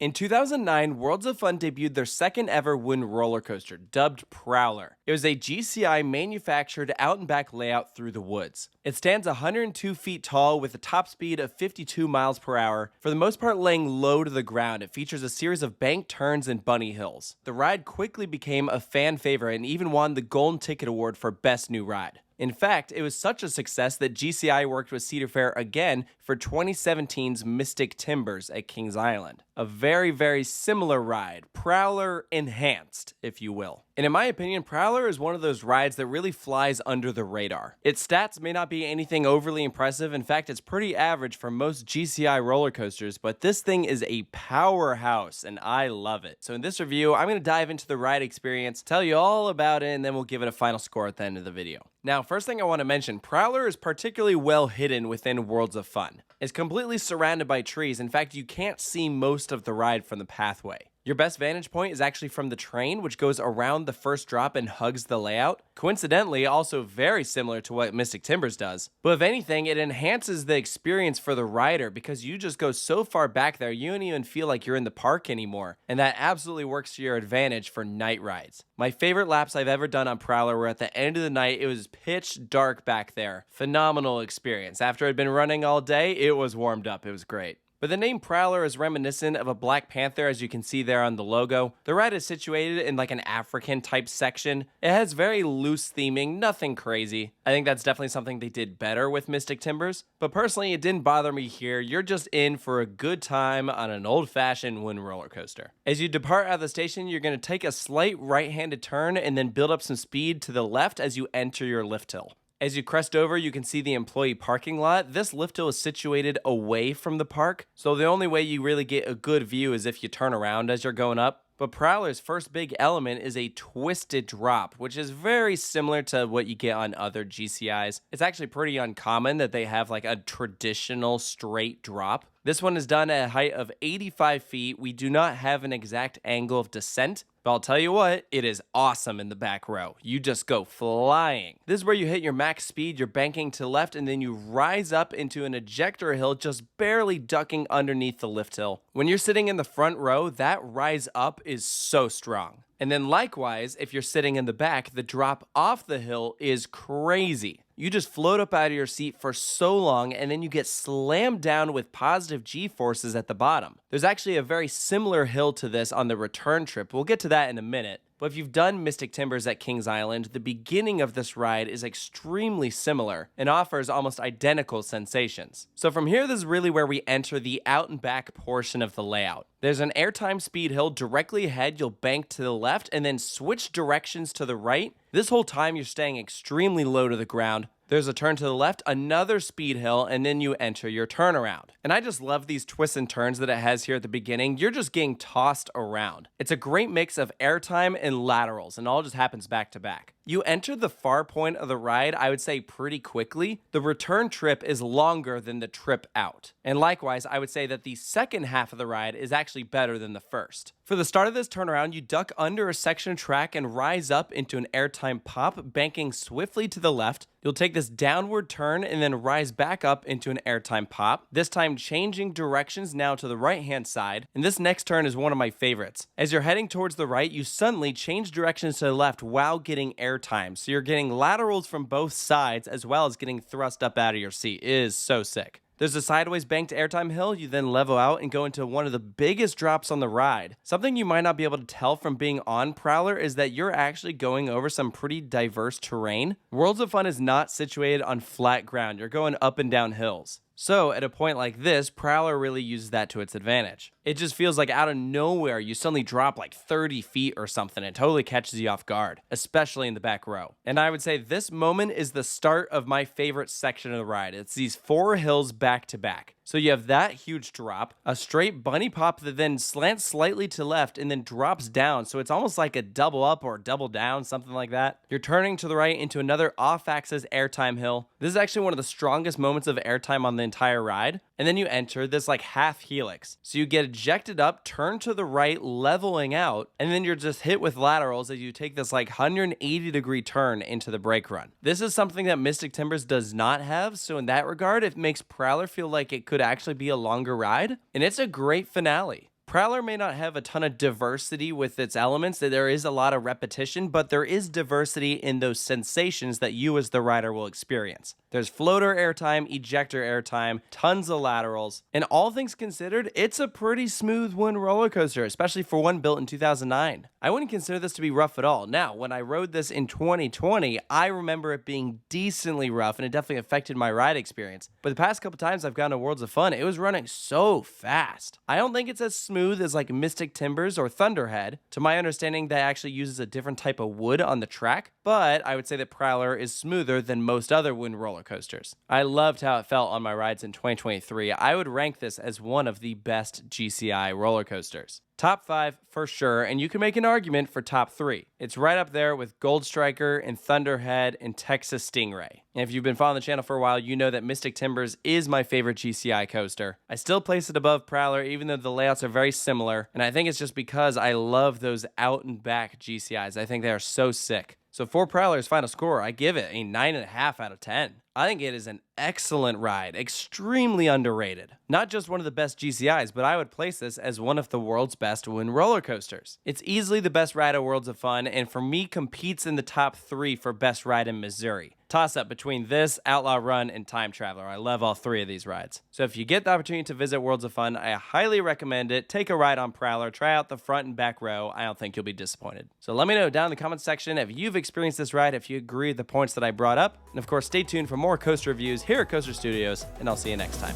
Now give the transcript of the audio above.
In 2009, Worlds of Fun debuted their second ever wooden roller coaster, dubbed Prowler. It was a GCI manufactured out and back layout through the woods. It stands 102 feet tall with a top speed of 52 miles per hour, for the most part laying low to the ground. It features a series of bank turns and bunny hills. The ride quickly became a fan favorite and even won the Golden Ticket Award for Best New Ride. In fact, it was such a success that GCI worked with Cedar Fair again for 2017's Mystic Timbers at Kings Island. A very, very similar ride, Prowler enhanced, if you will. And in my opinion, Prowler is one of those rides that really flies under the radar. Its stats may not be anything overly impressive. In fact, it's pretty average for most GCI roller coasters, but this thing is a powerhouse and I love it. So in this review, I'm going to dive into the ride experience, tell you all about it, and then we'll give it a final score at the end of the video. Now, first thing I want to mention, Prowler is particularly well hidden within Worlds of Fun. It's completely surrounded by trees. In fact, you can't see most of the ride from the pathway. Your best vantage point is actually from the train, which goes around the first drop and hugs the layout. Coincidentally, also very similar to what Mystic Timbers does. But if anything, it enhances the experience for the rider because you just go so far back there, you don't even feel like you're in the park anymore. And that absolutely works to your advantage for night rides. My favorite laps I've ever done on Prowler were at the end of the night. It was pitch dark back there. Phenomenal experience. After I'd been running all day, it was warmed up. It was great. But the name Prowler is reminiscent of a Black Panther, as you can see there on the logo. The ride is situated in like an African type section. It has very loose theming, nothing crazy. I think that's definitely something they did better with Mystic Timbers. But personally, it didn't bother me here. You're just in for a good time on an old-fashioned wooden roller coaster. As you depart out of the station, you're going to take a slight right-handed turn and then build up some speed to the left as you enter your lift hill. As you crest over, you can see the employee parking lot. This lift hill is situated away from the park, so the only way you really get a good view is if you turn around as you're going up. But Prowler's first big element is a twisted drop, which is very similar to what you get on other GCIs. It's actually pretty uncommon that they have like a traditional straight drop. This one is done at a height of 85 feet. We do not have an exact angle of descent, but I'll tell you what, it is awesome in the back row. You just go flying. This is where you hit your max speed, you're banking to the left, and then you rise up into an ejector hill, just barely ducking underneath the lift hill. When you're sitting in the front row, that rise up is so strong. And then likewise, if you're sitting in the back, the drop off the hill is crazy. You just float up out of your seat for so long and then you get slammed down with positive G-forces at the bottom. There's actually a very similar hill to this on the return trip. We'll get to that in a minute. But if you've done Mystic Timbers at Kings Island, the beginning of this ride is extremely similar and offers almost identical sensations. So from here, this is really where we enter the out and back portion of the layout. There's an airtime speed hill directly ahead. You'll bank to the left and then switch directions to the right. This whole time you're staying extremely low to the ground. There's a turn to the left, another speed hill, and then you enter your turnaround. And I just love these twists and turns that it has here at the beginning. You're just getting tossed around. It's a great mix of airtime and laterals, and all just happens back to back. You enter the far point of the ride, I would say pretty quickly. The return trip is longer than the trip out. And likewise, I would say that the second half of the ride is actually better than the first. For the start of this turnaround, you duck under a section of track and rise up into an airtime pop, banking swiftly to the left. You'll take this downward turn and then rise back up into an airtime pop, this time changing directions now to the right-hand side. And this next turn is one of my favorites. As you're heading towards the right, you suddenly change directions to the left while getting airtime. So you're getting laterals from both sides as well as getting thrust up out of your seat. It is so sick. There's a sideways banked airtime hill. You then level out and go into one of the biggest drops on the ride. Something you might not be able to tell from being on Prowler is that you're actually going over some pretty diverse terrain. Worlds of Fun is not situated on flat ground. You're going up and down hills. So at a point like this, Prowler really uses that to its advantage. It just feels like out of nowhere, you suddenly drop like 30 feet or something. It totally catches you off guard, especially in the back row. And I would say this moment is the start of my favorite section of the ride. It's these 4 hills back to back. So you have that huge drop, a straight bunny pop that then slants slightly to left and then drops down. So it's almost like a double up or double down, something like that. You're turning to the right into another off-axis airtime hill. This is actually one of the strongest moments of airtime on the entire ride. And then you enter this like half helix. So you get ejected up, turn to the right, leveling out, and then you're just hit with laterals as you take this like 180-degree turn into the brake run. This is something that Mystic Timbers does not have, so in that regard, it makes Prowler feel like it could actually be a longer ride, and it's a great finale. Prowler may not have a ton of diversity with its elements, that there is a lot of repetition, but there is diversity in those sensations that you as the rider will experience. There's floater airtime, ejector airtime, tons of laterals, and all things considered, it's a pretty smooth wind roller coaster, especially for one built in 2009. I wouldn't consider this to be rough at all. Now, when I rode this in 2020, I remember it being decently rough, and it definitely affected my ride experience. But the past couple times I've gone to Worlds of Fun, it was running so fast. I don't think it's as smooth as like Mystic Timbers or Thunderhead. To my understanding, that actually uses a different type of wood on the track, but I would say that Prowler is smoother than most other wind roller coasters. I loved how it felt on my rides in 2023. I would rank this as one of the best GCI roller coasters. Top 5 for sure, and you can make an argument for top 3. It's right up there with Gold Striker and Thunderhead and Texas Stingray. And if you've been following the channel for a while, you know that Mystic Timbers is my favorite GCI coaster. I still place it above Prowler, even though the layouts are very similar, and I think it's just because I love those out and back GCIs. I think they are so sick. So for Prowler's final score, I give it a 9.5 out of 10. I think it is an excellent ride, extremely underrated. Not just one of the best GCIs, but I would place this as one of the world's best wind roller coasters. It's easily the best ride at Worlds of Fun, and for me competes in the top 3 for best ride in Missouri. Toss up between this, Outlaw Run, and Time Traveler. I love all 3 of these rides. So if you get the opportunity to visit Worlds of Fun, I highly recommend it. Take a ride on Prowler, try out the front and back row. I don't think you'll be disappointed. So let me know down in the comments section if you've experienced this ride, if you agree with the points that I brought up. And of course, stay tuned for more coaster reviews here at Coaster Studios, and I'll see you next time.